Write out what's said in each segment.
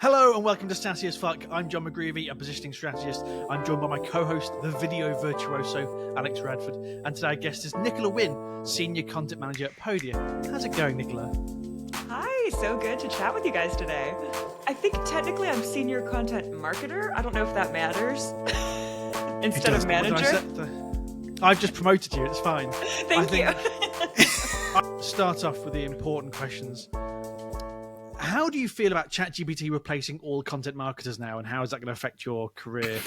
Hello and welcome to Sassy as Fuck. I'm John McGreevy, a positioning strategist. I'm joined by my co-host, the video virtuoso, Alex Radford. And today our guest is Nicola Wynn, Senior Content Manager at Podia. How's it going, Nicola? Hi, so good to chat with you guys today. I think technically I'm Senior Content Marketer. I don't know if that matters. Instead of manager. I've just promoted you, it's fine. Thank you. I'll start off with the important questions. How do you feel about ChatGPT replacing all content marketers now, and how is that going to affect your career?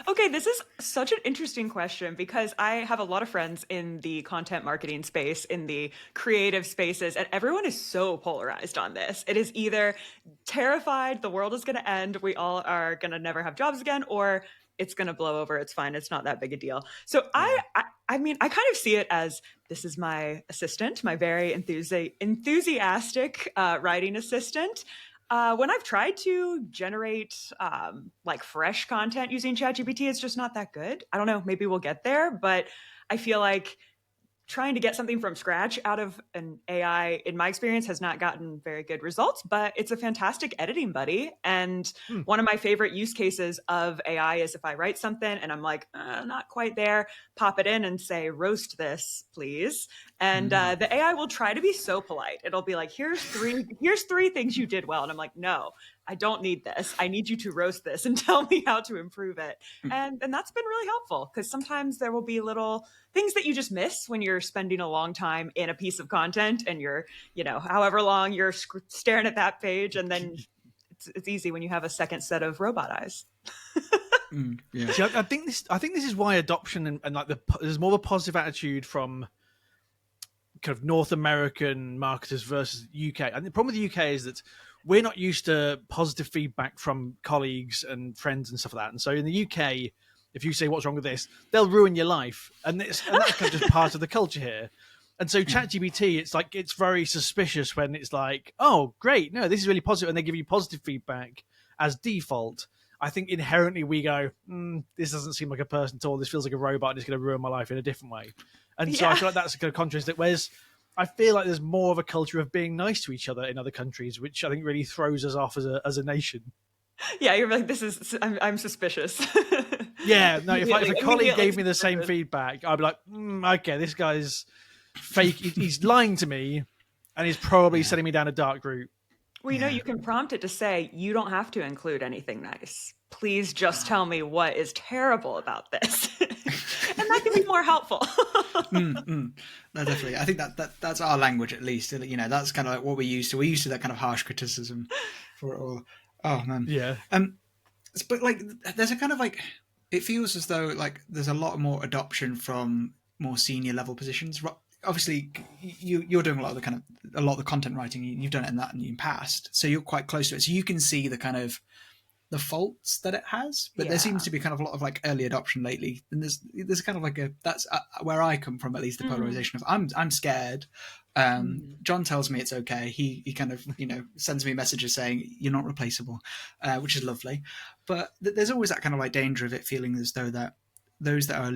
Okay, this is such an interesting question because I have a lot of friends in the content marketing space, in the creative spaces, and everyone is so polarized on this. It is either terrified the world is going to end, we all are going to never have jobs again, or it's going to blow over. It's fine. It's not that big a deal. So I mean, I kind of see it as this is my assistant, my very enthusiastic writing assistant. When I've tried to generate like fresh content using ChatGPT, it's just not that good. I don't know. Maybe we'll get there, but I feel like trying to get something from scratch out of an AI, in my experience, has not gotten very good results, but it's a fantastic editing buddy. And one of my favorite use cases of AI is if I write something and I'm like, not quite there, pop it in and say, roast this, please. And the AI will try to be so polite. It'll be like, here's three things you did well. And I'm like, no, I don't need this. I need you to roast this and tell me how to improve it. And that's been really helpful because sometimes there will be little things that you just miss when you're spending a long time in a piece of content and you're, however long you're staring at that page. And then it's easy when you have a second set of robot eyes. Yeah. See, I think this is why adoption and like there's more of a positive attitude from kind of North American marketers versus UK. And the problem with the UK is that we're not used to positive feedback from colleagues and friends and stuff like that. And so in the UK, if you say what's wrong with this, they'll ruin your life. And that's kind of just part of the culture here. And so ChatGPT, it's very suspicious when it's like, oh, great, no, this is really positive, and they give you positive feedback as default. I think inherently we go, this doesn't seem like a person at all. This feels like a robot and it's going to ruin my life in a different way. And so I feel like that's a kind of contrast. That whereas I feel like there's more of a culture of being nice to each other in other countries, which I think really throws us off as a nation. Yeah, you're like, I'm suspicious. Yeah, no, if a colleague gave me the same feedback, I'd be like, okay, this guy's fake. He's lying to me, and he's probably sending me down a dark route. Well, you can prompt it to say, you don't have to include anything nice. Please just tell me what is terrible about this. And that can be more helpful. No, definitely. I think that's our language, at least. That's kind of like what we're used to. We're used to that kind of harsh criticism for it all. Oh, man. Yeah. But like, there's a kind of like, it feels as though like there's a lot more adoption from more senior level positions. Obviously, you're doing a lot of the content writing. You've done it in the past, so you're quite close to it. So you can see the kind of the faults that it has. But there seems to be kind of a lot of like early adoption lately, and there's kind of like that's where I come from, at least, the polarization of I'm scared. John tells me it's okay. He kind of sends me messages saying you're not replaceable, which is lovely. But there's always that kind of like danger of it feeling as though that those that are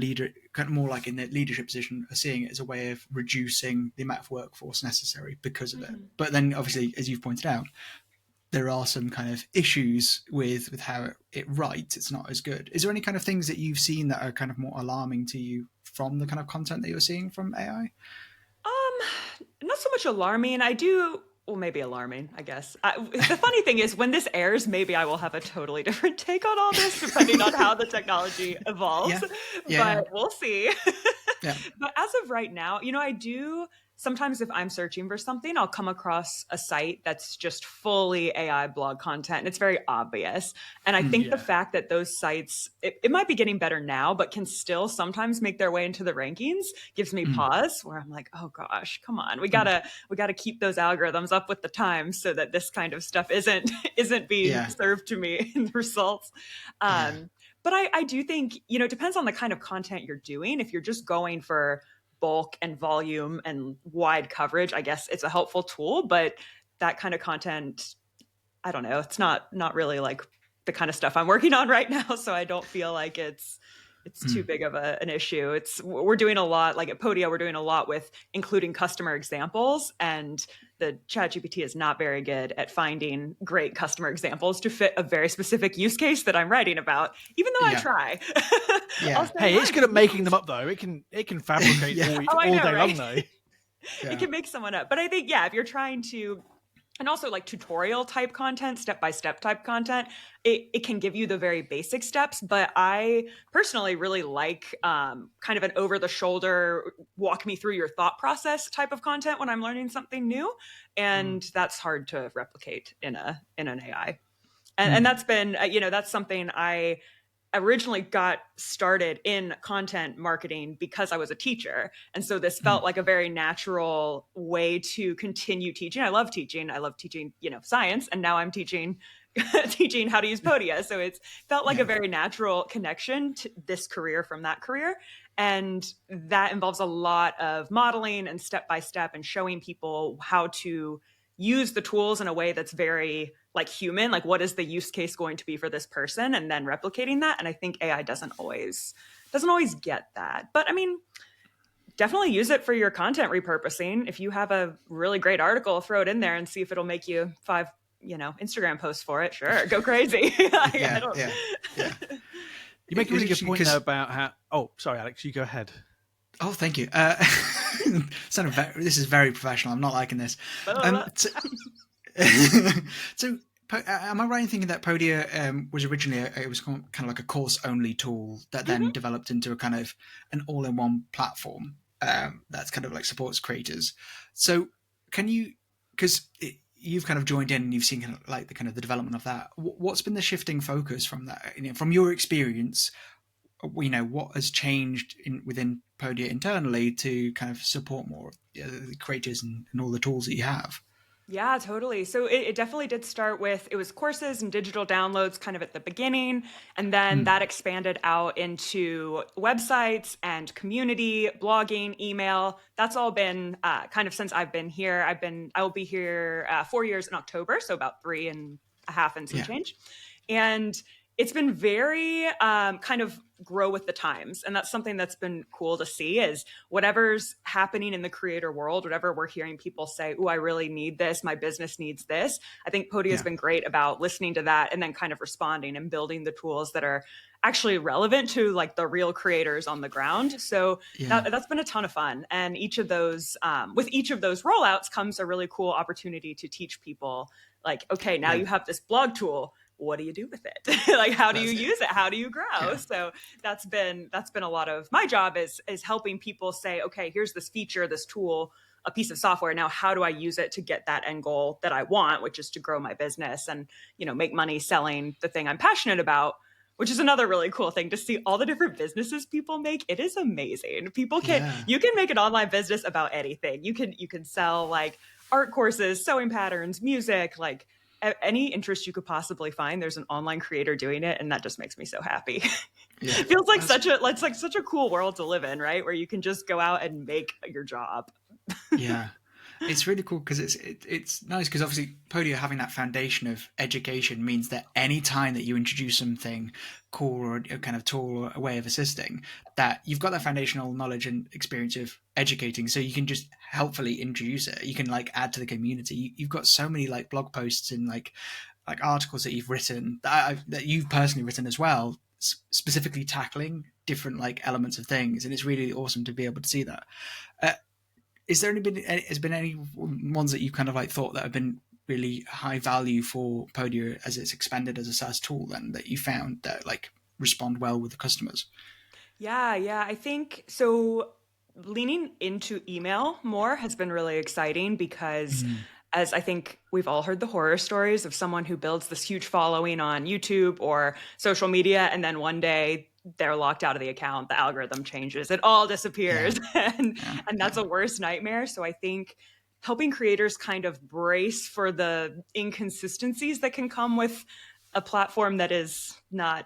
kind of more like in the leadership position are seeing it as a way of reducing the amount of workforce necessary because of it. But then obviously, as you've pointed out, there are some kind of issues with how it writes. It's not as good. Is there any kind of things that you've seen that are kind of more alarming to you from the kind of content that you're seeing from AI? Not so much alarming. Maybe alarming, I guess. The funny thing is, when this airs, maybe I will have a totally different take on all this, depending on how the technology evolves. But we'll see. But as of right now, I do sometimes if I'm searching for something, I'll come across a site that's just fully AI blog content, and it's very obvious. And I think the fact that those sites, it might be getting better now, but can still sometimes make their way into the rankings gives me pause, where I'm like, oh gosh, come on, we gotta keep those algorithms up with the times so that this kind of stuff isn't being served to me in the results. But I do think, it depends on the kind of content you're doing. If you're just going for bulk and volume and wide coverage, I guess it's a helpful tool, but that kind of content, I don't know, it's not really like the kind of stuff I'm working on right now. So I don't feel like it's too big of an issue. We're doing a lot, like at Podia, we're doing a lot with including customer examples, and the ChatGPT is not very good at finding great customer examples to fit a very specific use case that I'm writing about, even though I try. Yeah. Hey, it's good at making them up though. It can fabricate all day long though. It can make someone up. But I think, if you're trying to, and also like tutorial type content, step-by-step type content, it can give you the very basic steps. But I personally really like kind of an over-the-shoulder, walk me through your thought process type of content when I'm learning something new. And that's hard to replicate in an AI. And that's been, that's something I originally got started in content marketing because I was a teacher. And so this felt like a very natural way to continue teaching. I love teaching. I love teaching, science. And now I'm teaching how to use Podia. So it's felt like a very natural connection to this career from that career. And that involves a lot of modeling and step-by-step and showing people how to use the tools in a way that's very like human, like what is the use case going to be for this person, and then replicating that. And I think AI doesn't always get that. But I mean, definitely use it for your content repurposing. If you have a really great article, throw it in there and see if it'll make you 5, Instagram posts for it. Sure, go crazy. Yeah. You make a really good point though about how. Oh, sorry, Alex, you go ahead. Oh, thank you. This is very professional. I'm not liking this. So, am I right in thinking that Podia was originally it was kind of like a course-only tool that then developed into a kind of an all-in-one platform that's kind of like supports creators? So, can you, because you've kind of joined in and you've seen kind of like the development of that. What's been the shifting focus from that? From your experience, what has changed within Podia internally to kind of support more the creators and all the tools that you have? Yeah, totally. So it definitely did start with, it was courses and digital downloads kind of at the beginning. And then that expanded out into websites and community, blogging, email. That's all been kind of since I've been here. I will be here 4 years in October. So about 3.5 and some change. And it's been very kind of grow with the times. And that's something that's been cool to see is whatever's happening in the creator world, whatever we're hearing people say, oh, I really need this. My business needs this. I think Podia has been great about listening to that and then kind of responding and building the tools that are actually relevant to like the real creators on the ground. So that's been a ton of fun. And each of those, with each of those rollouts comes a really cool opportunity to teach people like, okay, now you have this blog tool. What do you do with it? Like, how do you use it? How do you grow? Yeah. So that's been a lot of my job is helping people say, okay, here's this feature, this tool, a piece of software. Now, how do I use it to get that end goal that I want, which is to grow my business and, make money selling the thing I'm passionate about, which is another really cool thing to see all the different businesses people make. It is amazing. You can make an online business about anything. You can sell like art courses, sewing patterns, music, like any interest you could possibly find, there's an online creator doing it, and that just makes me so happy. Yeah. It feels like such a cool world to live in, right? Where you can just go out and make your job. Yeah, it's really cool because it's nice because obviously Podia having that foundation of education means that any time that you introduce something cool or a kind of tool or a way of assisting, that you've got that foundational knowledge and experience of educating, so you can just helpfully introduce it. You can like add to the community. You've got so many like blog posts and like articles that you've written that you've personally written as well, specifically tackling different like elements of things, and it's really awesome to be able to see that. Has been any ones that you kind of like thought that have been really high value for Podia as it's expanded as a SaaS tool then that you found that like respond well with the customers? Yeah. I think so. Leaning into email more has been really exciting because as I think we've all heard the horror stories of someone who builds this huge following on YouTube or social media, and then one day they're locked out of the account, the algorithm changes, it all disappears. And that's a worst nightmare. So I think helping creators kind of brace for the inconsistencies that can come with a platform that is not,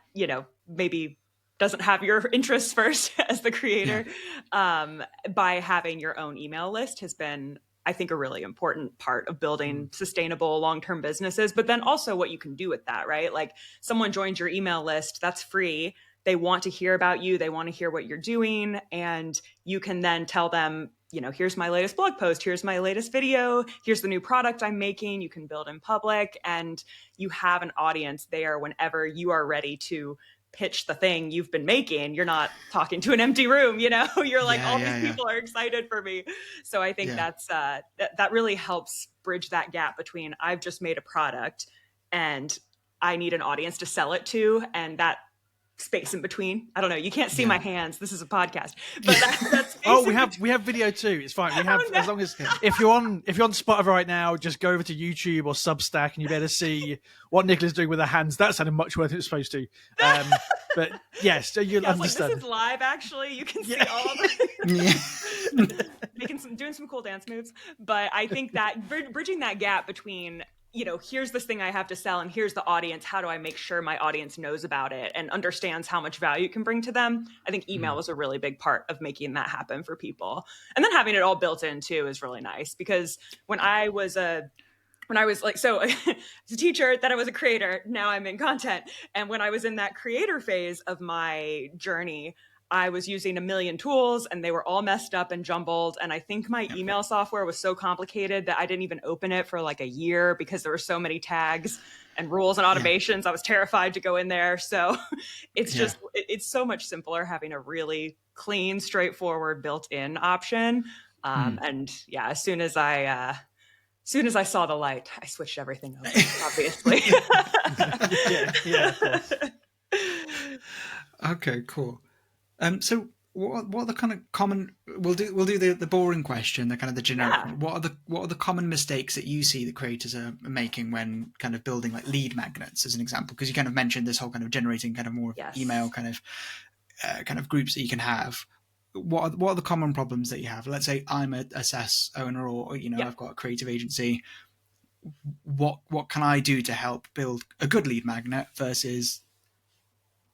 maybe doesn't have your interests first as the creator, by having your own email list has been, I think, a really important part of building sustainable long-term businesses. But then also what you can do with that, right? Like someone joins your email list, that's free. They want to hear about you. They want to hear what you're doing. And you can then tell them, here's my latest blog post, here's my latest video, here's the new product I'm making, you can build in public, and you have an audience there whenever you are ready to pitch the thing you've been making. You're not talking to an empty room, you're like, all these people are excited for me. So I think that's that really helps bridge that gap between I've just made a product and I need an audience to sell it to, and that space in between. I don't know. You can't see my hands. This is a podcast, but that's oh, we have video too. It's fine. We have as long as if you're on Spotify right now, just go over to YouTube or Substack, and you better see what Nicola's doing with her hands. That sounded much worse than it's supposed to. But yes, so you'll understand. This is live. Actually, you can see all of it. Doing some cool dance moves. But I think that bridging that gap between, here's this thing I have to sell and here's the audience. How do I make sure my audience knows about it and understands how much value it can bring to them? I think email was a really big part of making that happen for people. And then having it all built in too is really nice, because when I was as a teacher, then I was a creator, now I'm in content. And when I was in that creator phase of my journey, I was using a million tools and they were all messed up and jumbled. And I think my email software was so complicated that I didn't even open it for like a year because there were so many tags and rules and automations. I was terrified to go in there. So it's so much simpler having a really clean, straightforward built-in option. And as soon as I saw the light, I switched everything over, obviously. Of course. Okay, cool. So what are the kind of common? We'll do the boring question, the kind of the generic one. What are the common mistakes that you see that creators are making when kind of building like lead magnets, as an example? Because you kind of mentioned this whole kind of generating kind of more email kind of groups that you can have. What are the common problems that you have? Let's say I'm a SaaS owner, or I've got a creative agency. What can I do to help build a good lead magnet versus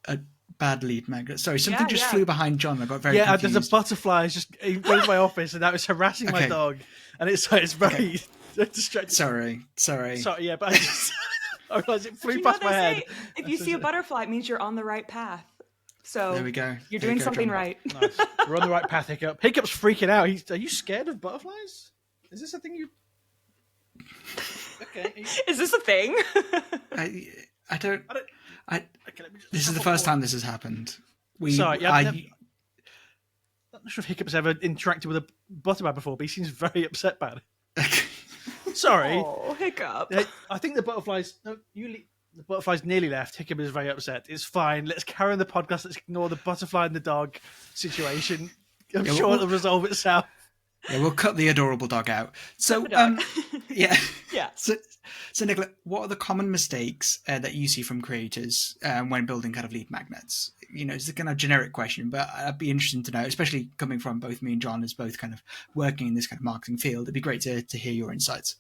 a bad lead magnet? Sorry, something just flew behind John. I got very confused. There's a butterfly just in my office, and that was harassing my dog, and it's very distracting. Sorry. Yeah, but I realized it flew past my head. If you see a butterfly, it means you're on the right path. So there we go. You're doing something right. Nice. We're on the right path, Hiccup. Hiccup's freaking out. Are you scared of butterflies? Is this a thing you? Okay. Is this a thing? I don't. This is the first time this has happened. I'm not sure if Hiccup's ever interacted with a butterfly before, but he seems very upset about it. Sorry. Oh, Hiccup. I think the butterflies. No, the butterfly's nearly left. Hiccup is very upset. It's fine. Let's carry on the podcast. Let's ignore the butterfly and the dog situation. I'm sure it'll resolve itself. Yeah, we'll cut the adorable dog out. So, yeah. So, Nicola, what are the common mistakes that you see from creators when building kind of lead magnets? It's a kind of generic question, but I'd be interested to know, especially coming from both me and John as both kind of working in this kind of marketing field. It'd be great to hear your insights.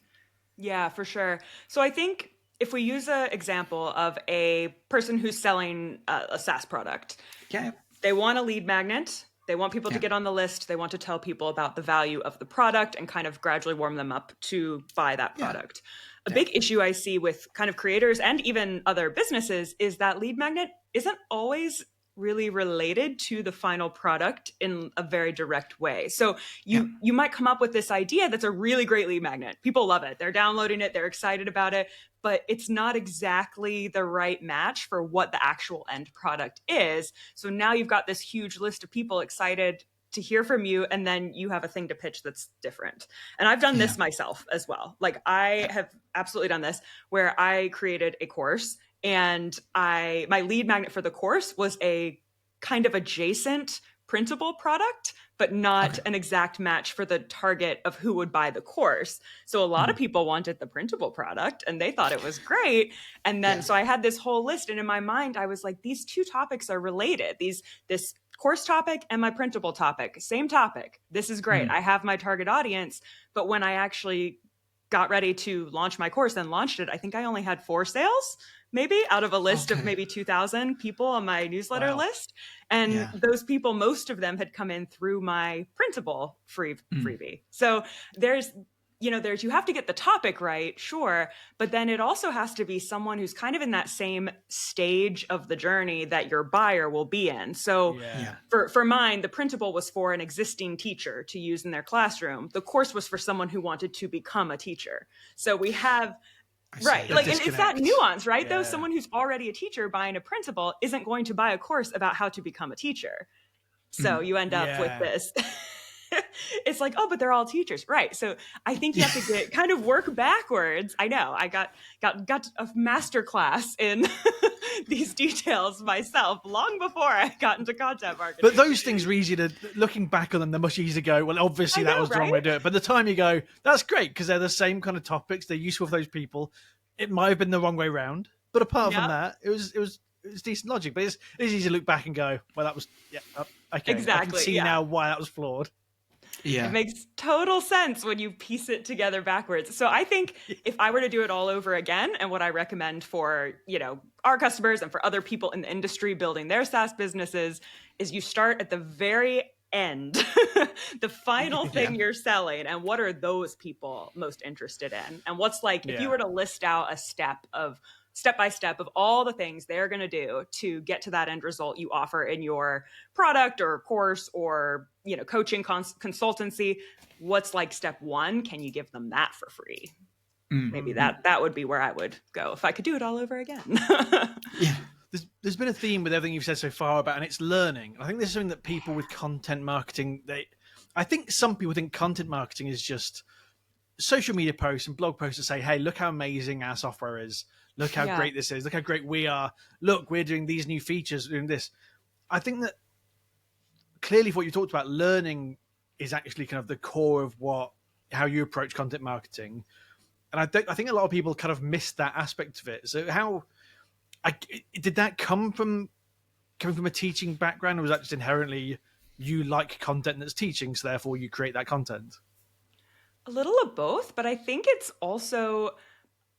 Yeah, for sure. So I think if we use an example of a person who's selling a SaaS product, they want a lead magnet. They want people to get on the list. They want to tell people about the value of the product and kind of gradually warm them up to buy that product. A big issue I see with kind of creators and even other businesses is that lead magnet isn't always really related to the final product in a very direct way. So you might come up with this idea that's a really great lead magnet. People love it. They're downloading it. They're excited about it, but it's not exactly the right match for what the actual end product is. So now you've got this huge list of people excited to hear from you, and then you have a thing to pitch that's different. And I've done this myself as well. Like I have absolutely done this where I created a course, and my lead magnet for the course was a kind of adjacent printable product, but not an exact match for the target of who would buy the course. So a lot of people wanted the printable product and they thought it was great. And then, so I had this whole list, and in my mind, I was like, these two topics are related. This course topic and my printable topic, same topic. This is great. I have my target audience. But when I actually got ready to launch my course and launched it, I think I only had 4 sales, maybe out of a list of maybe 2,000 people on my newsletter list. And those people, most of them had come in through my printable freebie. So there's you have to get the topic right, sure, but then it also has to be someone who's kind of in that same stage of the journey that your buyer will be in. So Yeah. for mine, the printable was for an existing teacher to use in their classroom. The course was for someone who wanted to become a teacher. So we have right. The Like, and it's that disconnect. nuance, right? Though Yeah. someone who's already a teacher buying a printable isn't going to buy a course about how to become a teacher. So you end up with this. It's like, oh, but they're all teachers. Right. So I think you have to kind of work backwards. I know I got a master class in these details myself long before I got into content marketing. But those things are easy to, looking back on them, they're much easier to go, well, obviously that was the wrong way to do it. But the time you go, that's great, because they're the same kind of topics. They're useful for those people. It might have been the wrong way round. But apart from that, it was decent logic. But it's easy to look back and go, well, that was, okay. Exactly. I can see now why that was flawed. Yeah. It makes total sense when you piece it together backwards. So I think if I were to do it all over again, and what I recommend for, our customers and for other people in the industry building their SaaS businesses, is you start at the very end, the final thing you're selling, and what are those people most interested in? And what's if you were to list out a step by step of all the things they're going to do to get to that end result you offer in your product or course or, coaching consultancy, what's step one? Can you give them that for free? Maybe that would be where I would go if I could do it all over again. Yeah. There's been a theme with everything you've said so far about, and it's learning. I think this is something that people with content marketing, I think some people think content marketing is just social media posts and blog posts to say, hey, look how amazing our software is. Look how great this is. Look how great we are. Look, we're doing these new features, doing this. I think that clearly what you talked about, learning is actually kind of the core of how you approach content marketing. And I think a lot of people kind of miss that aspect of it. So did that come from a teaching background, or was that just inherently you like content that's teaching, so therefore you create that content? A little of both, but I think it's also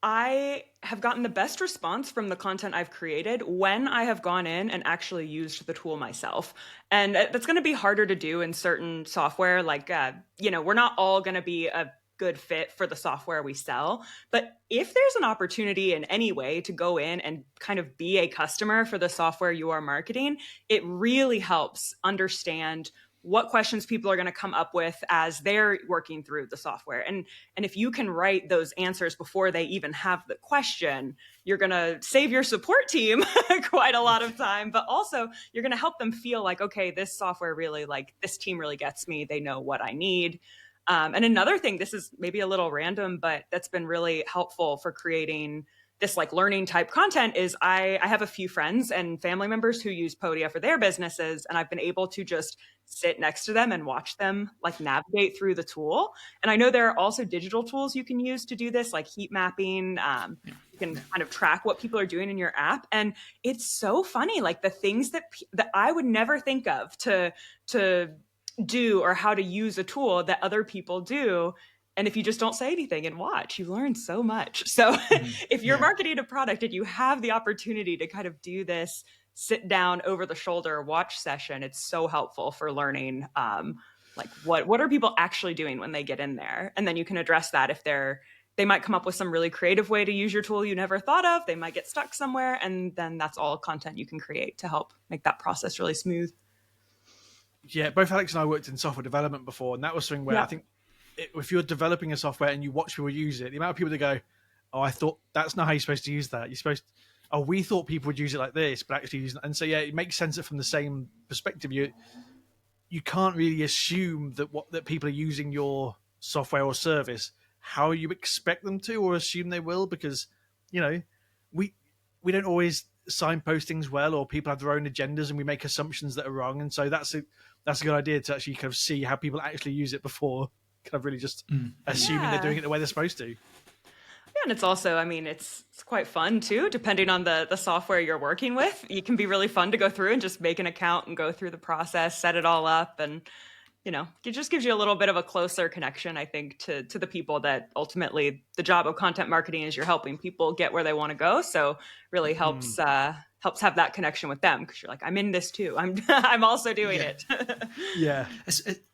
I have gotten the best response from the content I've created when I have gone in and actually used the tool myself. And that's going to be harder to do in certain software. We're not all going to be a good fit for the software we sell. But if there's an opportunity in any way to go in and kind of be a customer for the software you are marketing, it really helps understand what questions people are going to come up with as they're working through the software. And if you can write those answers before they even have the question, you're going to save your support team quite a lot of time, but also you're going to help them feel like, okay, this software really, this team really gets me. They know what I need. And another thing, this is maybe a little random, but that's been really helpful for creating this learning type content is I have a few friends and family members who use Podia for their businesses. And I've been able to just sit next to them and watch them navigate through the tool. And I know there are also digital tools you can use to do this, like heat mapping. You can kind of track what people are doing in your app. And it's so funny, the things that I would never think of to do or how to use a tool that other people do. And if you just don't say anything and watch, you learn so much. So if you're marketing a product and you have the opportunity to kind of do this sit down over the shoulder watch session, it's so helpful for learning what are people actually doing when they get in there. And then you can address that if they might come up with some really creative way to use your tool you never thought of. They might get stuck somewhere. And then that's all content you can create to help make that process really smooth. Yeah, both Alex and I worked in software development before, and that was something where I think if you're developing a software and you watch people use it, the amount of people that go, oh, I thought that's not how you're supposed to use that. You're supposed to, oh, we thought people would use it like this, but actually use it. And so, it makes sense that from the same perspective, you can't really assume that people are using your software or service how you expect them to, or assume they will, because, we don't always signpost things well, or people have their own agendas and we make assumptions that are wrong. And so that's a good idea to actually kind of see how people actually use it before kind of really just assuming they're doing it the way they're supposed to. Yeah, and it's also, it's quite fun too, depending on the software you're working with. It can be really fun to go through and just make an account and go through the process, set it all up, and it just gives you a little bit of a closer connection, I think, to the people that ultimately the job of content marketing is you're helping people get where they want to go. So really helps helps have that connection with them, because you're like, I'm in this too. I'm also doing it. Yeah.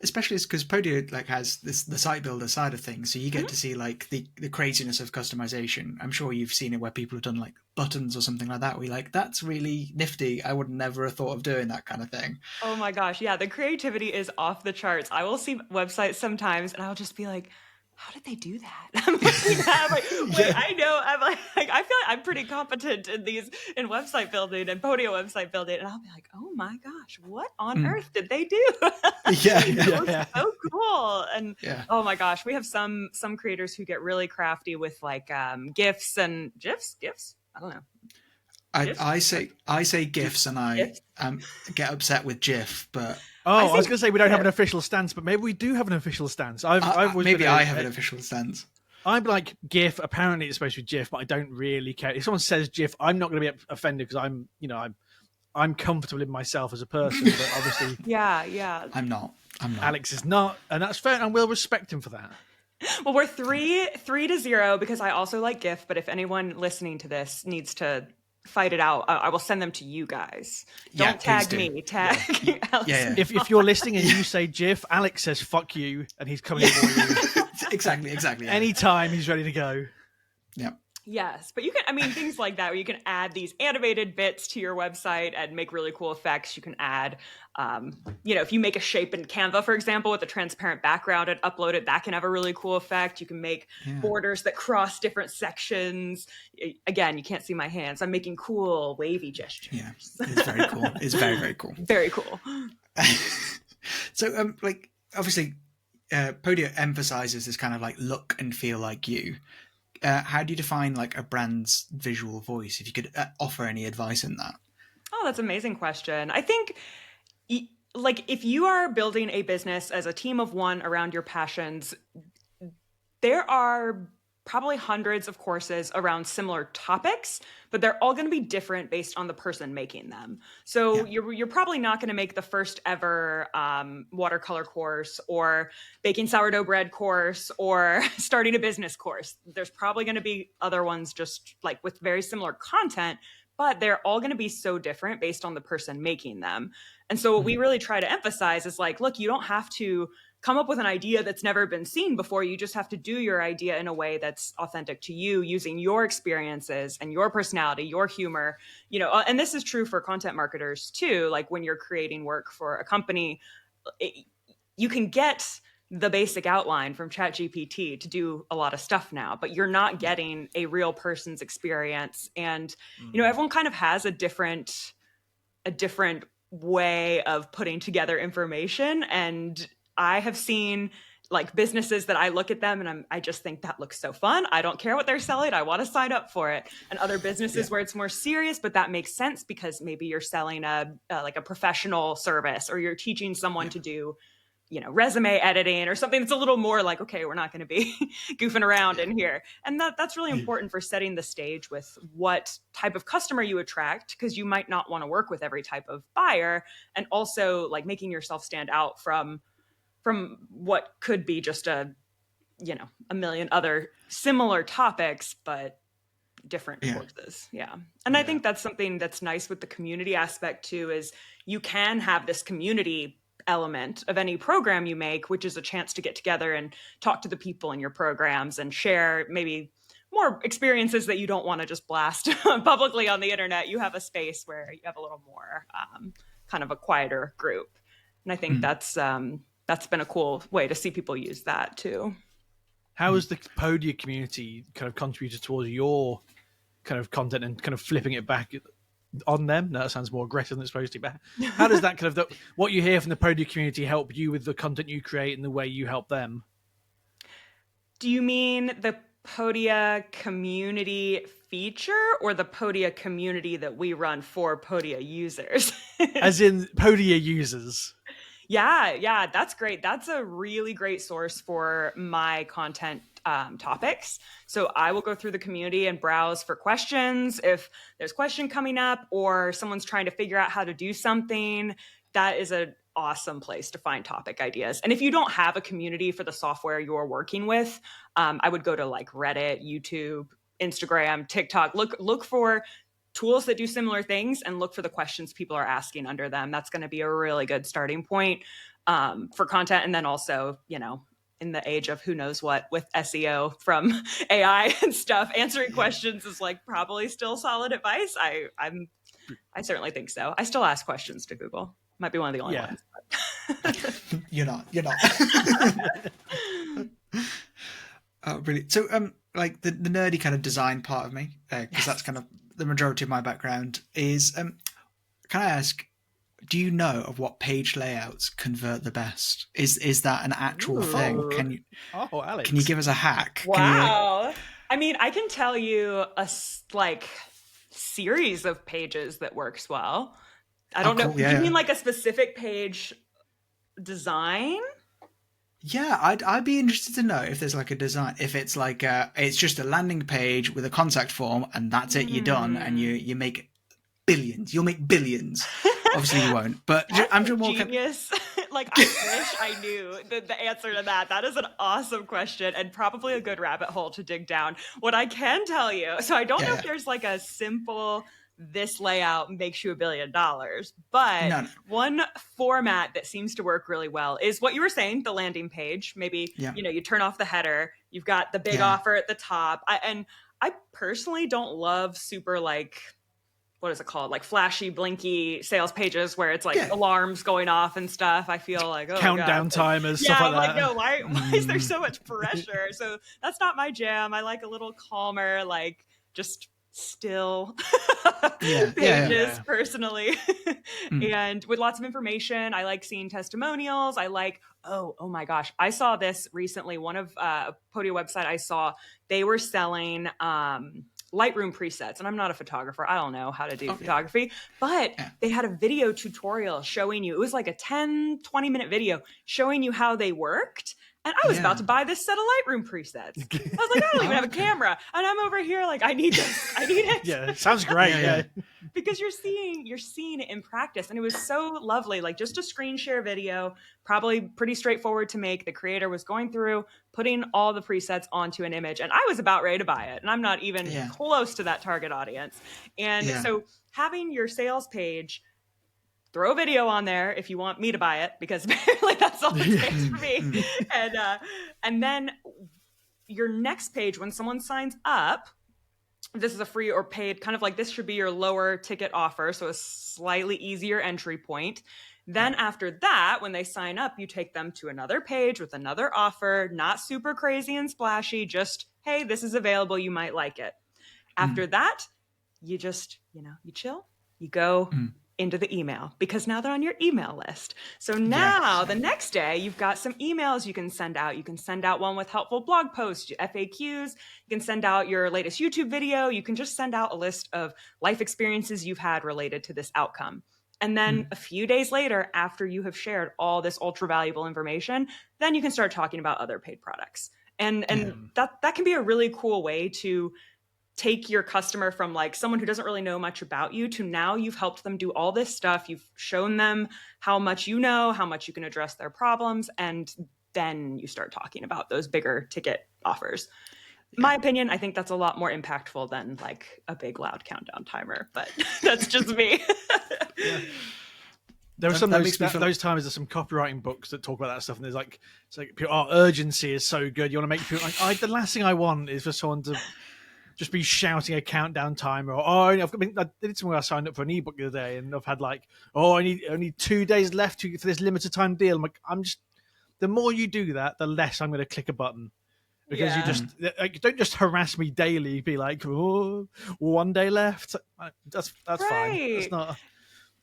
Especially because Podia like has the site builder side of things, so you get to see like the craziness of customization. I'm sure you've seen it where people have done like buttons or something like that. Where you're like, that's really nifty. I would never have thought of doing that kind of thing. Oh my gosh. Yeah. The creativity is off the charts. I will see websites sometimes and I'll just be like, how did they do that? I'm looking at, I'm like, wait, I know. I'm like, I feel like I'm pretty competent in website building and Podia website building. And I'll be like, oh my gosh, what on earth did they do? It looks so cool. And oh my gosh, we have some creators who get really crafty with like GIFs and GIFs. I don't know. I say GIFs and I get upset with GIF, but I was going to say we don't have an official stance, but maybe we do have an official stance. I've maybe I have an official stance. I'm like GIF. Apparently, it's supposed to be GIF, but I don't really care. If someone says GIF, I'm not going to be offended because I'm comfortable in myself as a person. But obviously, yeah, I'm not. Alex is not, and that's fair, and we'll respect him for that. Well, we're 3-0 because I also like GIF. But if anyone listening to this needs to fight it out, I will send them to you guys. Don't tag me. Tag Alex. Yeah. If you're listening and you say GIF, Alex says fuck you, and he's coming for you. Exactly. Yeah. Anytime he's ready to go. Yeah. Yes, but you can, I mean, things like that where you can add these animated bits to your website and make really cool effects. You can add, if you make a shape in Canva, for example, with a transparent background and upload it, that can have a really cool effect. You can make borders that cross different sections. Again, you can't see my hands. I'm making cool wavy gestures. Yeah, it's very cool. It's very, very cool. Very cool. So, obviously, Podia emphasizes this kind of like look and feel like you. How do you define like a brand's visual voice? If you could offer any advice in that. Oh, that's an amazing question. I think if you are building a business as a team of one around your passions, there are probably hundreds of courses around similar topics, but they're all going to be different based on the person making them. So you're probably not going to make the first ever watercolor course or baking sourdough bread course or starting a business course. There's probably going to be other ones just like with very similar content, but they're all going to be so different based on the person making them. And so what we really try to emphasize is like, look, you don't have to come up with an idea that's never been seen before. You just have to do your idea in a way that's authentic to you, using your experiences and your personality, your humor, and this is true for content marketers too. Like when you're creating work for a company, you can get the basic outline from ChatGPT to do a lot of stuff now, but you're not getting a real person's experience. And, everyone kind of has a different way of putting together information. And I have seen like businesses that I look at them and I just think that looks so fun. I don't care what they're selling. I want to sign up for it. And other businesses where it's more serious, but that makes sense because maybe you're selling a professional service or you're teaching someone to do, resume editing or something that's a little more like, okay, we're not going to be goofing around in here. And that's really important for setting the stage with what type of customer you attract, because you might not want to work with every type of buyer, and also like making yourself stand out from what could be just a million other similar topics, but different courses. And I think that's something that's nice with the community aspect too, is you can have this community element of any program you make, which is a chance to get together and talk to the people in your programs and share maybe more experiences that you don't want to just blast publicly on the internet. You have a space where you have a little more kind of a quieter group. And I think that's been a cool way to see people use that too. How has the Podia community kind of contributed towards your kind of content and kind of flipping it back on them? No, that sounds more aggressive than it's supposed to be. How does that kind of what you hear from the Podia community help you with the content you create and the way you help them? Do you mean the Podia community feature or the Podia community that we run for Podia users? As in Podia users. Yeah, that's great. That's a really great source for my content topics. So I will go through the community and browse for questions. If there's a question coming up or someone's trying to figure out how to do something, that is an awesome place to find topic ideas. And if you don't have a community for the software you're working with, I would go to like Reddit, YouTube, Instagram, TikTok. Look for tools that do similar things and look for the questions people are asking under them. That's going to be a really good starting point for content. And then also, in the age of who knows what with SEO from AI and stuff, answering questions is like probably still solid advice. I certainly think so. I still ask questions to Google. Might be one of the only ones. You're not. Oh, brilliant. So, like the nerdy kind of design part of me, because that's kind of the majority of my background is, can I ask, do you know of what page layouts convert the best? Is that an actual thing? Can you? Oh, Alex, can you give us a hack? Wow. I mean, I can tell you a series of pages that works well. I don't know. Yeah, you mean like a specific page design? Yeah, I'd be interested to know if there's like a design, if it's like it's just a landing page with a contact form and that's it, you're done, and you make billions. You'll make billions. Obviously, you won't. But I'm sure more genius. Like, I wish I knew the answer to that. That is an awesome question and probably a good rabbit hole to dig down. What I can tell you, so I don't know if there's like a simple, this layout makes you $1 billion, but one format that seems to work really well is what you were saying, the landing page. Maybe, you turn off the header, you've got the big offer at the top. I personally don't love super like, what is it called? Like flashy, blinky sales pages where it's like alarms going off and stuff. I feel like, countdown timers, stuff like that. No, why is there so much pressure? So that's not my jam. I like a little calmer, like just still pages personally. And with lots of information. I like seeing testimonials. I like, oh my gosh, I saw this recently. One of a Podia website I saw, they were selling Lightroom presets, and I'm not a photographer. I don't know how to do photography, but they had a video tutorial showing you, it was like a 10-20 minute video showing you how they worked. And I was about to buy this set of Lightroom presets. I was like, I don't even have a camera. And I'm over here like, I need this. I need it. Yeah, it sounds great. Because you're seeing it in practice. And it was so lovely. Like just a screen share video, probably pretty straightforward to make. The creator was going through, putting all the presets onto an image. And I was about ready to buy it. And I'm not even close to that target audience. And so having your sales page, throw a video on there if you want me to buy it, because apparently that's all it takes for me. And then your next page, when someone signs up, this is a free or paid, kind of like this should be your lower ticket offer, so a slightly easier entry point. Then after that, when they sign up, you take them to another page with another offer, not super crazy and splashy, just, hey, this is available, you might like it. After that, you just, you chill, you go into the email, because now they're on your email list. So now the next day you've got some emails you can send out. You can send out one with helpful blog posts, FAQs. You can send out your latest YouTube video. You can just send out a list of life experiences you've had related to this outcome. And then a few days later, after you have shared all this ultra valuable information, then you can start talking about other paid products. And that can be a really cool way to take your customer from like someone who doesn't really know much about you to now you've helped them do all this stuff. You've shown them how much you know, how much you can address their problems. And then you start talking about those bigger ticket offers. My opinion, I think that's a lot more impactful than like a big loud countdown timer, but that's just me. There are some those times there's some copywriting books that talk about that stuff, and there's like, it's like, urgency is so good. You want to make people like, the last thing I want is for someone to just be shouting a countdown timer, or I did something where I signed up for an ebook the other day, and I've had like, I need only 2 days left for this limited time deal. I'm like, the more you do that, the less I'm going to click a button, because you just don't just harass me daily. Be like, 1 day left. That's fine. That's not.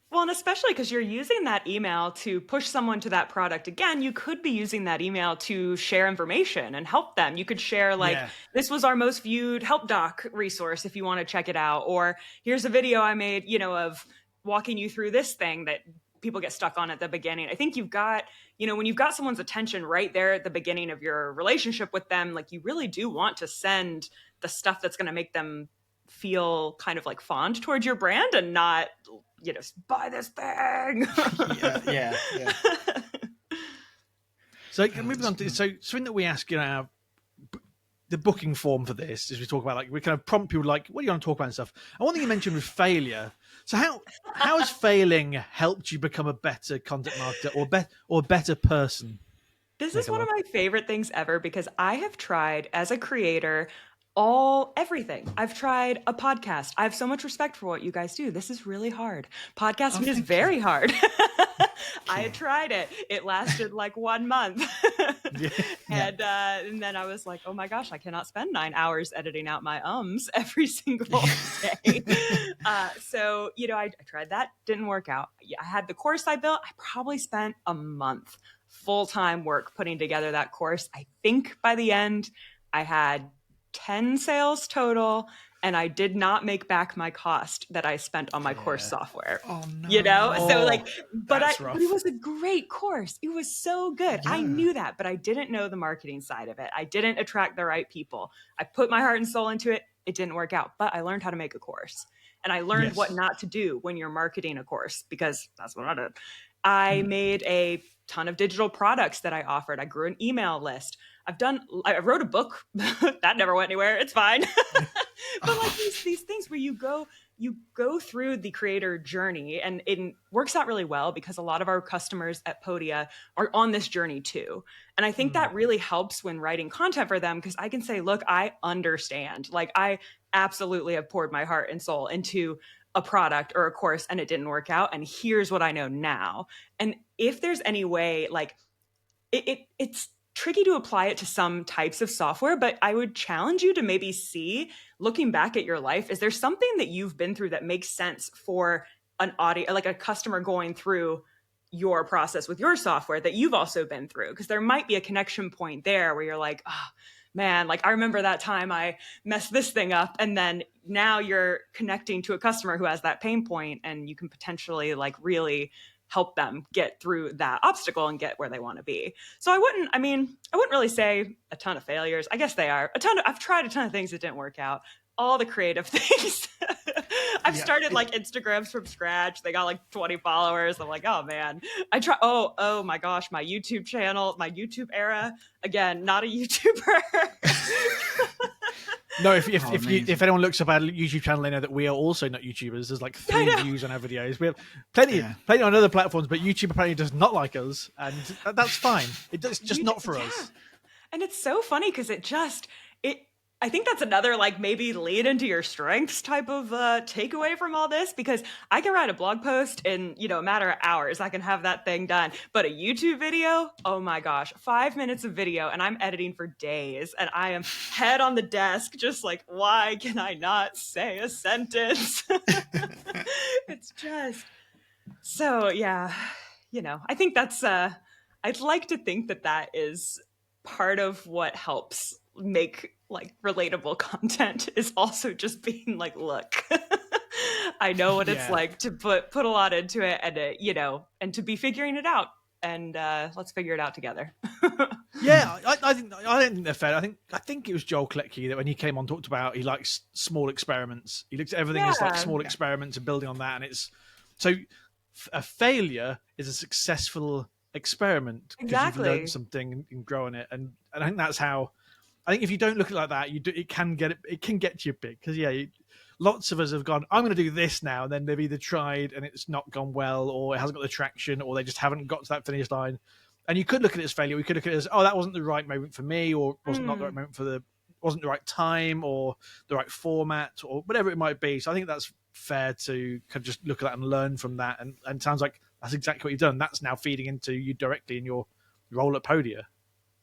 Well, and especially because you're using that email to push someone to that product. Again, you could be using that email to share information and help them. You could share like, this was our most viewed help doc resource if you want to check it out. Or here's a video I made, of walking you through this thing that people get stuck on at the beginning. I think you've got, when you've got someone's attention right there at the beginning of your relationship with them, like you really do want to send the stuff that's going to make them feel kind of like fond towards your brand and not, buy this thing. yeah. So moving on to something that we ask, our the booking form for this is we talk about, like, we kind of prompt people like, what do you want to talk about and stuff. And one thing you mentioned was failure. So how has failing helped you become a better content marketer or a better person? This is Nicola? one of my favorite things ever because I have tried as a creator everything. I've tried a podcast. I have so much respect for what you guys do. This is really hard. Podcasting is very hard. I had tried it. It lasted like 1 month. And then I was like, oh my gosh, I cannot spend 9 hours editing out my ums every single day. So, I tried that. Didn't work out. I had the course I built. I probably spent a month full-time work putting together that course. I think by the end, I had 10 sales total, and I did not make back my cost that I spent on my course software. Oh no! So but it was a great course. It was so good. Yeah. I knew that, but I didn't know the marketing side of it. I didn't attract the right people. I put my heart and soul into it. It didn't work out, but I learned how to make a course, and I learned what not to do when you're marketing a course, because that's what I did. I made a ton of digital products that I offered. I grew an email list. I wrote a book that never went anywhere. It's fine. But like these things where you go through the creator journey, and it works out really well because a lot of our customers at Podia are on this journey too. And I think that really helps when writing content for them, because I can say, look, I understand. Like, I absolutely have poured my heart and soul into a product or a course and it didn't work out. And here's what I know now. And if there's any way, like, it's tricky to apply it to some types of software, but I would challenge you to maybe see, looking back at your life, is there something that you've been through that makes sense for an audience, like a customer going through your process with your software that you've also been through? Because there might be a connection point there where you're like, oh man, like I remember that time I messed this thing up. And then now you're connecting to a customer who has that pain point, and you can potentially like really help them get through that obstacle and get where they want to be. So I wouldn't really say a ton of failures. I guess they are. I've tried a ton of things that didn't work out. All the creative things. I've started like Instagrams from scratch. They got like 20 followers. I'm like, oh man. Oh my gosh, my YouTube channel, my YouTube era. Again, not a YouTuber. No, if anyone looks up our YouTube channel, they know that we are also not YouTubers. There's like 3 views on our videos. We have plenty on other platforms, but YouTube apparently does not like us, and that's fine. It's just not for us. And it's so funny because I think that's another like maybe lead into your strengths type of takeaway from all this, because I can write a blog post in a matter of hours. I can have that thing done. But a YouTube video, oh my gosh, 5 minutes of video, and I'm editing for days, and I am head on the desk just like, why can I not say a sentence? It's just so, yeah, I think that's I'd like to think that is part of what helps make like relatable content, is also just being like, look, I know what it's like to put a lot into it, and and to be figuring it out, and let's figure it out together. I don't think they're fair. I think it was Joel Kletke that when he came on talked about he likes small experiments. He looks at everything as like small experiments and building on that, and it's so a failure is a successful experiment because you've learned something and grown it, and I think that's how. I think if you don't look at it like that, it can get you big, because lots of us have gone, I'm going to do this now, and then they've either tried and it's not gone well, or it hasn't got the traction, or they just haven't got to that finish line. And you could look at it as failure. We could look at it as, oh, that wasn't the right moment for me, or wasn't not the right moment wasn't the right time, or the right format, or whatever it might be. So I think that's fair to kind of just look at that and learn from that. And it sounds like that's exactly what you've done. That's now feeding into you directly in your role at Podia.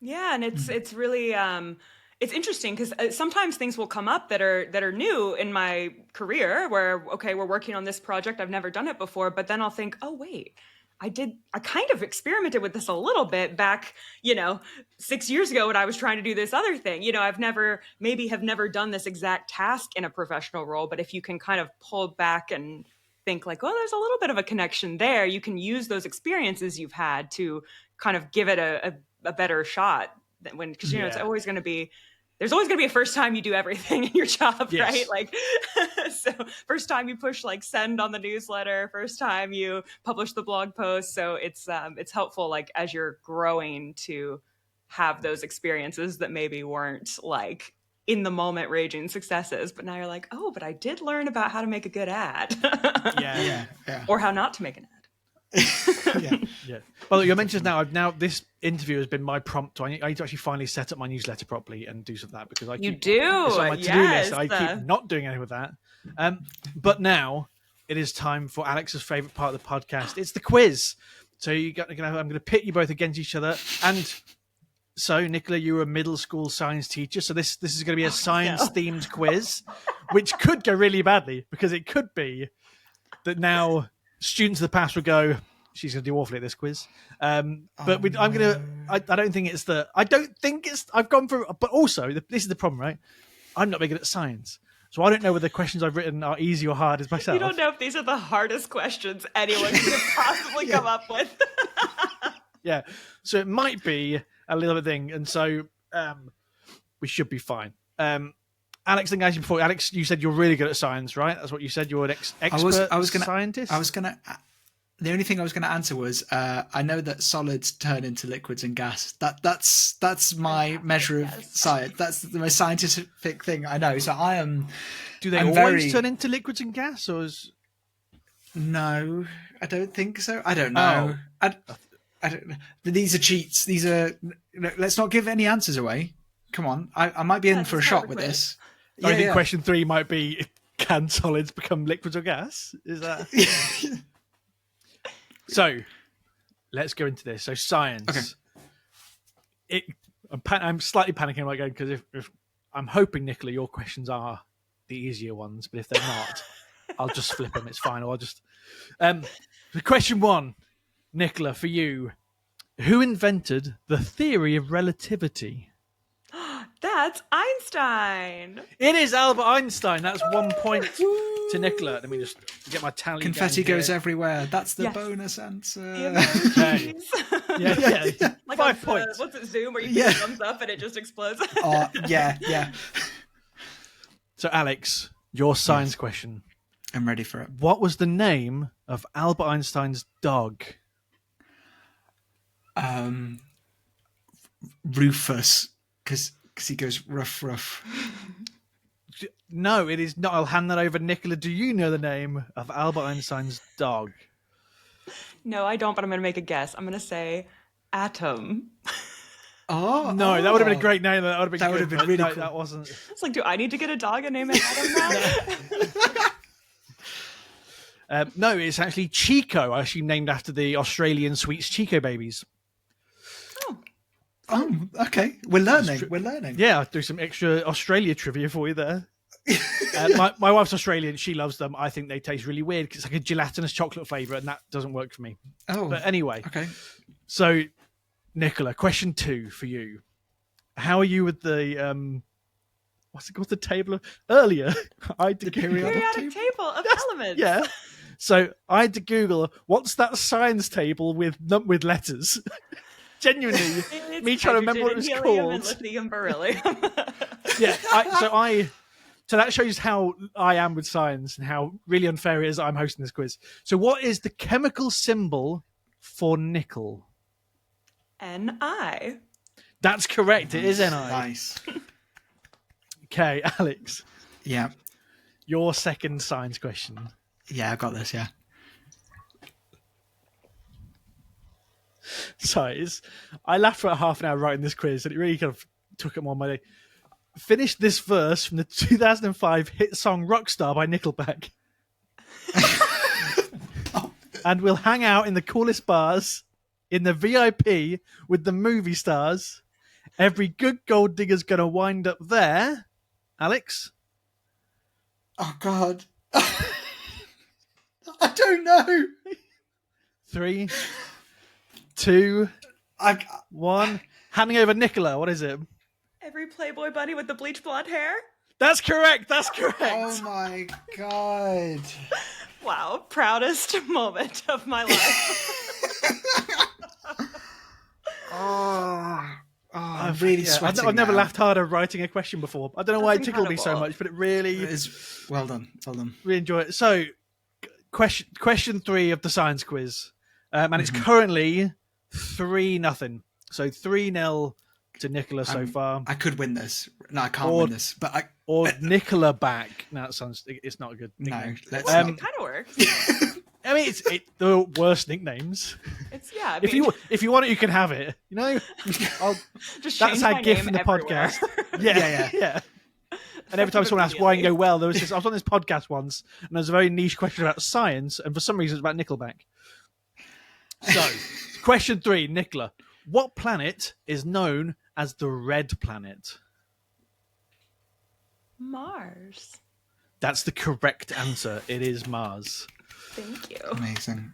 Yeah, and it's really it's interesting because sometimes things will come up that are new in my career where, okay, we're working on this project, I've never done it before, but then I'll think, oh wait, I kind of experimented with this a little bit back, 6 years ago when I was trying to do this other thing. I've never done this exact task in a professional role, but if you can kind of pull back and think like, well, there's a little bit of a connection there, you can use those experiences you've had to kind of give it a better shot because it's always going to be, there's always going to be a first time you do everything in your job, right? Like, so first time you push like send on the newsletter, first time you publish the blog post. So it's helpful, like as you're growing, to have those experiences that maybe weren't like in the moment raging successes, but now you're like, oh, but I did learn about how to make a good ad. Yeah. Or how not to make an ad. Yeah. Well, your mentions now this interview has been my prompt. I need to actually finally set up my newsletter properly and do some of that, because I keep it's on my to-do list. I keep not doing anything with that. But now it is time for Alex's favorite part of the podcast. It's the quiz. So I'm going to pit you both against each other. And so, Nicola, you were a middle school science teacher. So this is going to be a science-themed quiz, which could go really badly, because it could be that now students of the past would go, she's going to do awfully at this quiz. I don't think it's I've gone through, but also, this is the problem, right? I'm not very good at science. So I don't know whether the questions I've written are easy or hard as myself. You don't know if these are the hardest questions anyone could possibly come up with. Yeah. So it might be a little bit thing. And so we should be fine. Alex, the guys before, Alex, you said you're really good at science, right? That's what you said. You're an expert scientist. The only thing I was going to answer was I know that solids turn into liquids and gas. That's my measure of science. That's the most scientific thing I know. So I am. Do they always turn into liquids and gas, or is? No, I don't think so. I don't know. I don't know. These are cheats. These are. Let's not give any answers away. Come on, I might be in for a shot with this. I think question 3 might be: can solids become liquids or gas? Is that? So, let's go into this. So, science. Okay. I'm slightly panicking right going, because if I'm hoping, Nicola, your questions are the easier ones, but if they're not, I'll just flip them. It's fine. Or I'll just. Question 1, Nicola, for you: who invented the theory of relativity? That's Einstein. It is Albert Einstein. That's 1 point to Nicola. Let me just get my tally. Confetti goes everywhere. That's the bonus answer. Yeah. Like 5 points. What's it, Zoom, where you get thumbs up and it just explodes? Yeah. So, Alex, your science question. I'm ready for it. What was the name of Albert Einstein's dog? Rufus, because he goes rough. No, it is not. I'll hand that over. Nicola, do you know the name of Albert Einstein's dog? No, I don't, but I'm going to make a guess. I'm going to say Atom. No, that would have been a great name. That would have been really cool. That wasn't. It's like, do I need to get a dog and name it Atom now? No, it's actually Chico, actually named after the Australian Sweets Chico babies. Oh, okay. We're learning. Yeah, I'll do some extra Australia trivia for you there. My wife's Australian. She loves them. I think they taste really weird because it's like a gelatinous chocolate flavour, and that doesn't work for me. Oh. But anyway. Okay. So, Nicola, question 2 for you. How are you with the... what's it called? The table of... Earlier, I had to periodic table of elements. Yeah. So, I had to Google, what's that science table with letters? Genuinely, me trying to remember what it was called. And lithium beryllium. Yeah, so that shows how I am with science and how really unfair it is that I'm hosting this quiz. So what is the chemical symbol for nickel? Ni. That's correct. It is Ni. Nice. Okay, Alex. Yeah. Your second science question. Yeah, I got this, yeah. So I laughed for about half an hour writing this quiz, and it really kind of took up more of my day. Finish this verse from the 2005 hit song Rockstar by Nickelback. And we'll hang out in the coolest bars, in the VIP with the movie stars. Every good gold digger's going to wind up there. Alex? Oh, God. I don't know. 3, 2, 1. Handing over Nicola. What is it? Every Playboy bunny with the bleach blonde hair. That's correct. That's correct. Oh my God. Wow. Proudest moment of my life. I'm really sweating. I've never laughed harder writing a question before. I don't know why it tickled me so much, but it really is. Well done. Really enjoy it. So, question 3 of the science quiz. And it's currently 3-0. So 3-0 to Nicola so far. I could win this. No, I can't win this. But I or Nicola back. No, it sounds. It's not a good. No, nickname. let's. Well, it kind of works. I mean, it's the worst nicknames. It's I if mean, you want it, you can have it. You know, just that's change our my gift name in the everywhere. podcast. Yeah. And every time someone asks why I can go, well, I was on this podcast once, and there was a very niche question about science, and for some reason it's about Nickelback. So, question 3, Nicola. What planet is known as the Red Planet? Mars. That's the correct answer. It is Mars. Thank you. Amazing.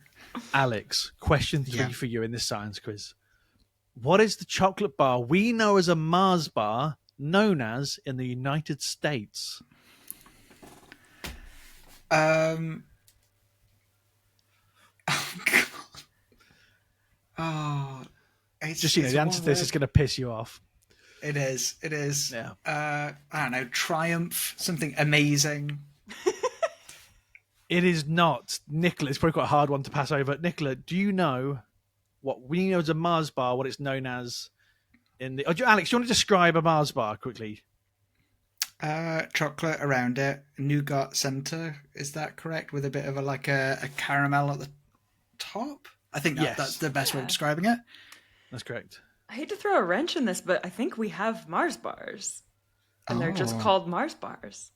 Alex, question 3 for you in this science quiz. What is the chocolate bar we know as a Mars bar known as in the United States? Oh, God. Oh, it's Just, the answer to this is going to piss you off. It is. Yeah. I don't know. Triumph. Something amazing. It is not. Nicola, it's probably quite a hard one to pass over. Nicola, do you know what we know as a Mars bar, what it's known as in the... Alex, do you want to describe a Mars bar quickly? Chocolate around it, nougat center. Is that correct? With a bit of a caramel at the top. I think that's the best way of describing it. That's correct. I hate to throw a wrench in this, but I think we have Mars bars, and they're just called Mars bars.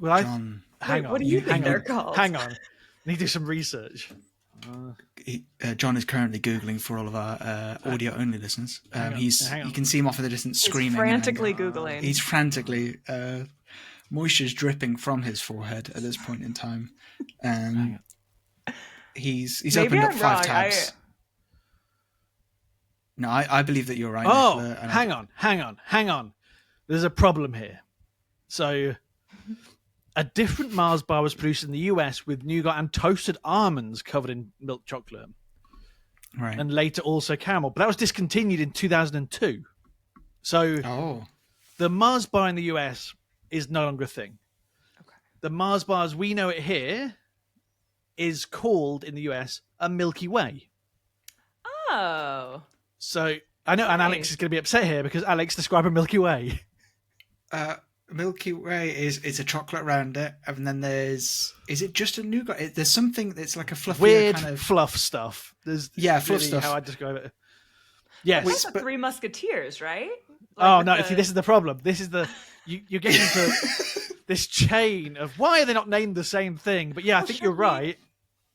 John, hang on. What do you think they're called? Hang on. I need to do some research. John is currently Googling for all of our audio-only listeners. You can see him off in the distance screaming. He's frantically Googling. He's frantically... moisture's dripping from his forehead at this point in time. He's opened up 5 tabs. No, I believe that you're right. Oh, Nicola, hang on. There's a problem here. So, a different Mars bar was produced in the US with nougat and toasted almonds covered in milk chocolate. Right. And later also caramel. But that was discontinued in 2002. So, the Mars bar in the US is no longer a thing. Okay. The Mars bar as we know it here is called in the US a Milky Way. Oh. So, I know, and Alex is going to be upset here because Alex described a Milky Way. Milky Way is a chocolate around it, and then is it just a nougat? There's something that's like a fluffy weird kind of fluff stuff. There's fluff really stuff. How I describe it. Yes, that's the Three Musketeers, right? See, this is the problem. This is you're getting into this chain of why are they not named the same thing? But I think you're right.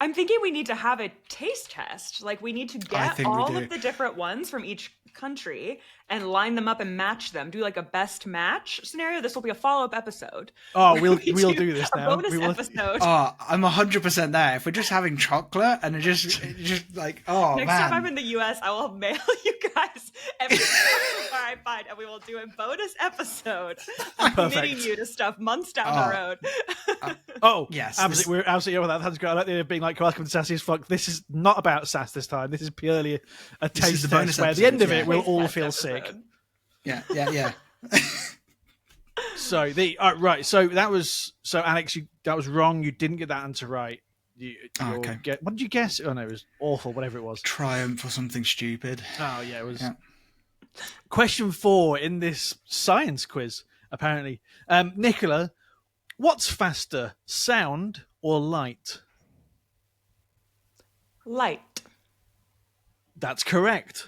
I'm thinking we need to have a taste test. Like, we need to get all of the different ones from each country and line them up and match them. Do like a best match scenario. This will be a follow-up episode. Oh, we'll do this now. A bonus episode. Oh, I'm 100% there. If we're just having chocolate and just like, Next time I'm in the US, I will mail you guys every where I find, and we will do a bonus episode. I'm committing you to stuff months down the road. Yes, absolutely. We're absolutely over that. That's great. I like the idea of being like, welcome to Sassy as Fuck. This is not about sass this time. This is purely a taste test where at the end of it we'll all feel sick. Yeah. So right. So Alex, that was wrong. You didn't get that answer right. Okay. What did you guess? Oh no, it was awful. Whatever it was. Triumph or something stupid. Oh yeah, it was. Yeah. Question 4 in this science quiz. Apparently, Nicola, what's faster, sound or light? Light. That's correct.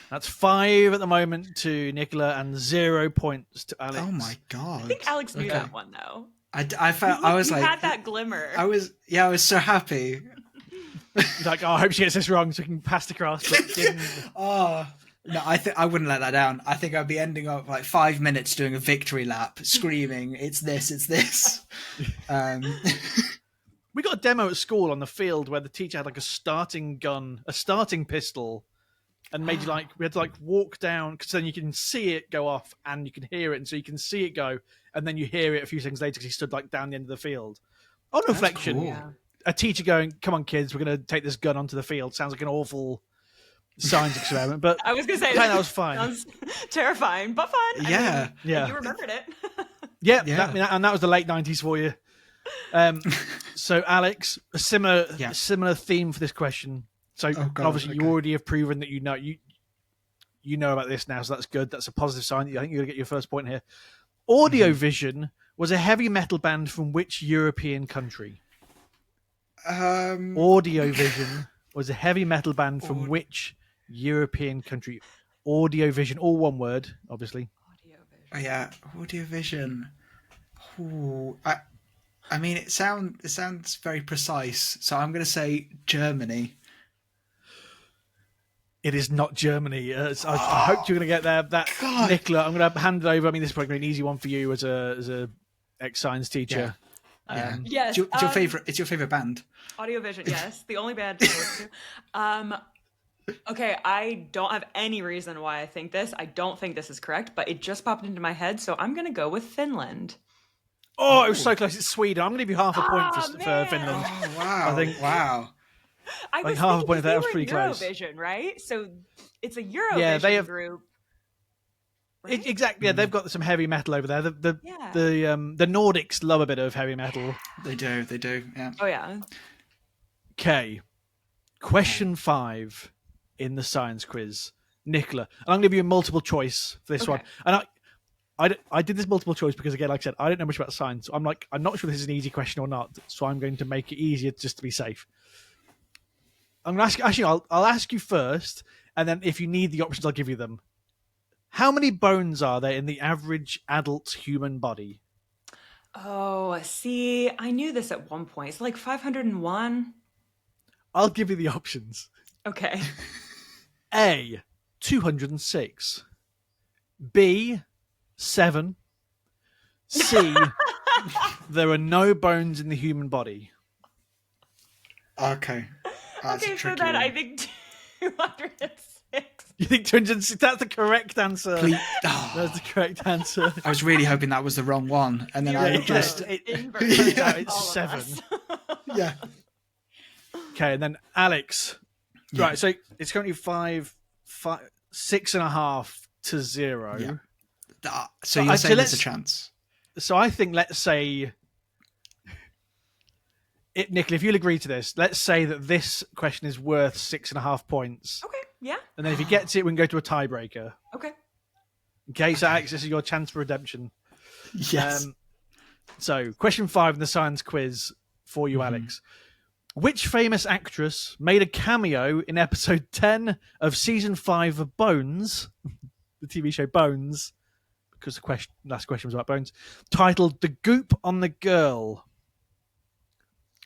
That's 5 at the moment to Nicola and 0 points to Alex. Oh my god! I think Alex knew that one though. I felt I was you like had that glimmer. I was so happy. Like, I hope she gets this wrong so we can pass it across. But didn't. No, I wouldn't let that down. I think I'd be ending up like 5 minutes doing a victory lap, screaming, "It's this, it's this." We got a demo at school on the field where the teacher had like a starting gun, a starting pistol, and made you we had to walk down because then you can see it go off and you can hear it, and so you can see it go, and then you hear it a few seconds later because he stood down the end of the field. On reflection, cool. A teacher going, "Come on, kids, we're going to take this gun onto the field." Sounds like an awful science experiment, but I was going to say that was fine. Sounds terrifying, but fun. Yeah. I mean, you remembered it. Yeah. And that was the late 90s for you. So Alex, a similar theme for this question. So obviously you already have proven that you you know about this now, so that's good. That's a positive sign. I think you're going to get your first point here. Audiovision was a heavy metal band from which European country? Audiovision was a heavy metal band from which European country? Audiovision, all one word, obviously. Oh, yeah, Audiovision. Ooh, I mean, it sounds very precise, so I'm going to say Germany. It is not Germany. I hoped you were going to get there. Nicola, I'm going to hand it over. I mean, this is probably an easy one for you as a ex-science teacher. Yes. It's your favorite band. Audiovision, yes. The only band to listen to. Okay, I don't have any reason why I think this. I don't think this is correct, but it just popped into my head, so I'm going to go with Finland. Oh, it was so close. It's Sweden. I'm going to give you half a point for Finland. Oh, wow. I think, wow. I was half a point thinking there. That was pretty close. Eurovision, right? So it's a Eurovision group. Right? Exactly. Yeah, they've got some heavy metal over there. The Nordics love a bit of heavy metal. They do. Yeah. Oh yeah. Okay. Question 5 in the science quiz, Nicola. And I'm going to give you a multiple choice for this one. And I did this multiple choice because, again, like I said, I don't know much about science. I'm not sure this is an easy question or not. So I'm going to make it easier just to be safe. I'm going to ask. Actually, I'll ask you first, and then if you need the options, I'll give you them. How many bones are there in the average adult human body? Oh, see, I knew this at one point. It's like 501. I'll give you the options. Okay. A, 206. B, 7. C, there are no bones in the human body. Okay. That's okay, for that, I think 206. You think 206? That's the correct answer. That's the correct answer. I was really hoping that was the wrong one, and then it's 7. Yeah. Okay, and then Alex. Yeah. Right, so it's currently 6.5 to 0. Yeah. So you're saying there's a chance. So I think, let's say, Nicola, if you'll agree to this, let's say that this question is worth 6.5 points. Okay, yeah. And then if he gets it, we can go to a tiebreaker. Okay. Okay, so Alex, this is your chance for redemption. Yes. So, question 5 in the science quiz for you, Alex. Which famous actress made a cameo in episode 10 of season 5 of Bones, the TV show Bones, because the last question was about Bones, titled The Goop on the Girl?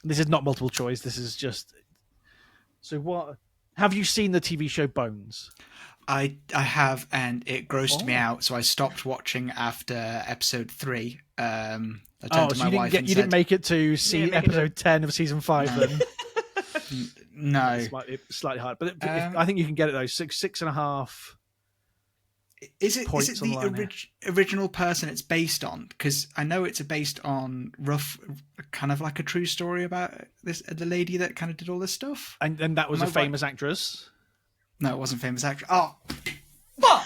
This is not multiple choice. This is just... So what... Have you seen the TV show Bones? I have, and it grossed me out, so I stopped watching after episode 3. I turned to my wife and you didn't make it to see episode 10 of season 5 then? No. It's slightly hard, but I think you can get it though. 6.5. Is it the original person it's based on? Because I know it's based on kind of like a true story about the lady that kind of did all this stuff. And that was a famous actress? No, it wasn't famous actress. Oh, fuck!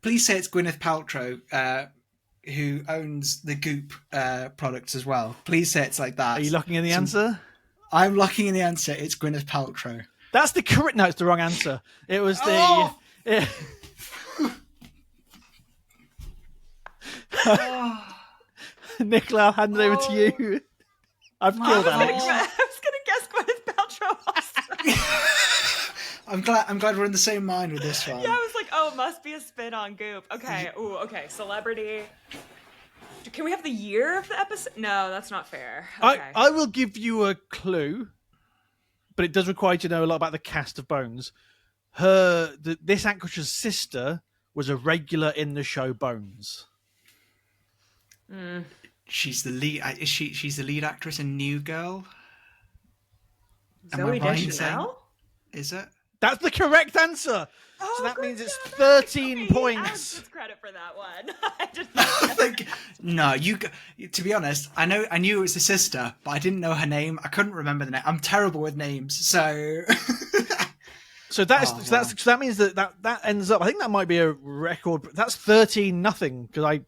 Please say it's Gwyneth Paltrow, who owns the Goop products as well. Please say it's like that. Are you locking in the answer? I'm locking in the answer. It's Gwyneth Paltrow. That's the correct... No, it's the wrong answer. It was the... Nicola, I'll hand it over to you. I've killed Alex. I was going to guess Gwyneth Paltrow also. I'm glad we're in the same mind with this one. Yeah, I was like, oh, must be a spin on Goop. Okay. Ooh, okay. Celebrity. Can we have the year of the episode? No, that's not fair. Okay. I will give you a clue, but it does require you to know a lot about the cast of Bones. This actress's sister was a regular in the show Bones. She's the lead. She's the lead actress in New Girl. Zooey Deschanel? Is it? That's the correct answer. Oh, so that means it's 13 points. Alex gets credit for that one. I just no, to be honest, I knew it was the sister, but I didn't know her name. I couldn't remember the name. I'm terrible with names, so. So that means that ends up. I think that might be a record. That's 13-0 because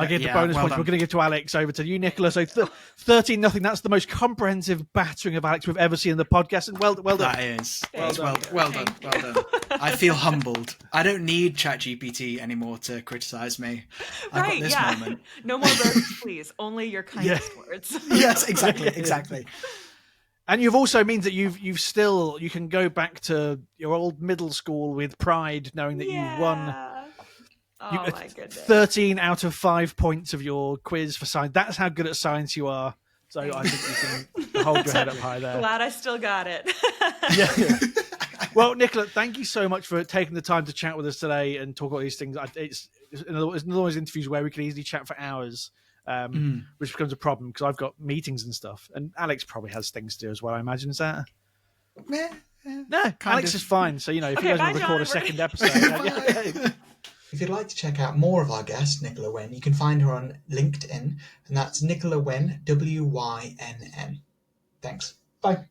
I gave the Yeah, bonus well points done. we're going to give to Alex over to you, Nicola. So 13-0. That's the most comprehensive battering of Alex we've ever seen in the podcast. And well done. That is. Well Well done. well done. Well done. I feel humbled. I don't need ChatGPT anymore to criticize me. I've got this moment. No more roasts, please. Only your kindest words. Yes, exactly. And you've also means that you can go back to your old middle school with pride, knowing that you won. Oh my goodness. 13 out of 5 points of your quiz for science. That's how good at science you are. So I think you can hold your head up high there. Glad I still got it. Yeah. Well, Nicola, thank you so much for taking the time to chat with us today and talk about these things. It's one of those interviews where we can easily chat for hours, which becomes a problem because I've got meetings and stuff. And Alex probably has things to do as well, I imagine. Is that? No, Alex is fine. So, if you guys want to record a second episode. If you'd like to check out more of our guest, Nicola Wynn, you can find her on LinkedIn, and that's Nicola Wynn, Wynn. Thanks. Bye.